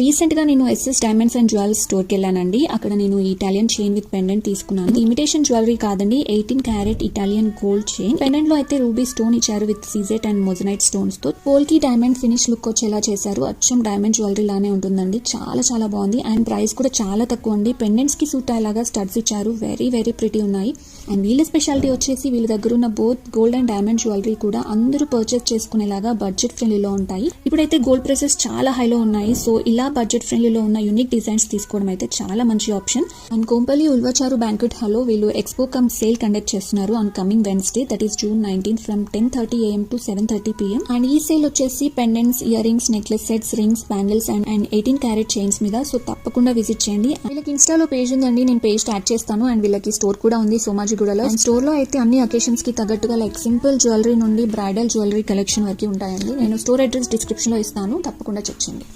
Recent గా నేను SS diamonds and jewels store కి వెళ్ళానండి. అక్కడ నేను ఇటాలియన్ చైన్ విత్ పెండెంట్ తీసుకున్నాను. ఇమిటేషన్ జ్యువెలరీ కాదండి, 18 carat Italian gold chain. Pendant లో అయితే రూబీ స్టోన్ ఇచ్చారు with CZ and moissanite stones తో. పోల్ కి డైమండ్ ఫినిష్ లుక్ వచ్చేలా చేశారు. అచ్చం డైమండ్ జ్యువెలరీ లానే ఉంటుందండి. చాలా చాలా బాగుంది అండ్ ప్రైస్ కూడా చాలా తక్కువ అండి. పెండెంట్స్ కి సూట్ అయ్యేలాగా స్టడ్స్ ఇచ్చారు. వెరీ వెరీ ప్రిటీ ఉన్నాయి. అండ్ వీళ్ళ స్పెషాలిటీ వచ్చేసి వీళ్ళ దగ్గర ఉన్న both gold and diamond jewellery కూడా అందరూ పర్చేస్ చేసుకునేలాగా బడ్జెట్ ఫ్రెండ్లీలో ఉంటాయి. ఇప్పుడైతే గోల్డ్ ప్రైసెస్ చాలా హైలో ఉన్నాయి. సో ఇలా బడ్జెట్ ఫ్రెండ్లీలో ఉన్న యూనిక్ డిజైన్స్ తీసుకోవడం అయితే చాలా మంచి ఆప్షన్. అండ్ కోంపల్లి ఉల్వచారు బ్యాంక్వెట్ హాల్లో వీళ్ళు ఎక్స్పో కమ్ సేల్ కండక్ట్ చేస్తున్నారు on coming Wednesday, that is June 19 from 10:30 AM to 7:30 PM. And ఈ సేల్ వచ్చేసి pendants, ear rings, necklace sets, rings, bangles and 18 carrot chains మీద. సో తప్పకుండా విజిట్ చేయండి. వీళ్ళకి ఇన్స్టాలో పేజ్ ఉందండి, నేను పేజ్ యాడ్ చేస్తాను. అండ్ వీళ్ళకి స్టోర్ కూడా ఉంది సోమాజిగూడలో. అండ్ స్టోర్ లో అయితే అన్ని అకేషన్స్ కి తగ్గట్టుగా లైక్ సింపుల్ జ్యువెలరీ నుండి బ్రైడల్ జ్యువెలరీ కలెక్షన్ వరకు ఉంటాయండి. నేను స్టోర్ అడ్రస్ డిస్క్రిప్షన్ లో ఇస్తాను, తప్పకుండా చెక్ చేయండి.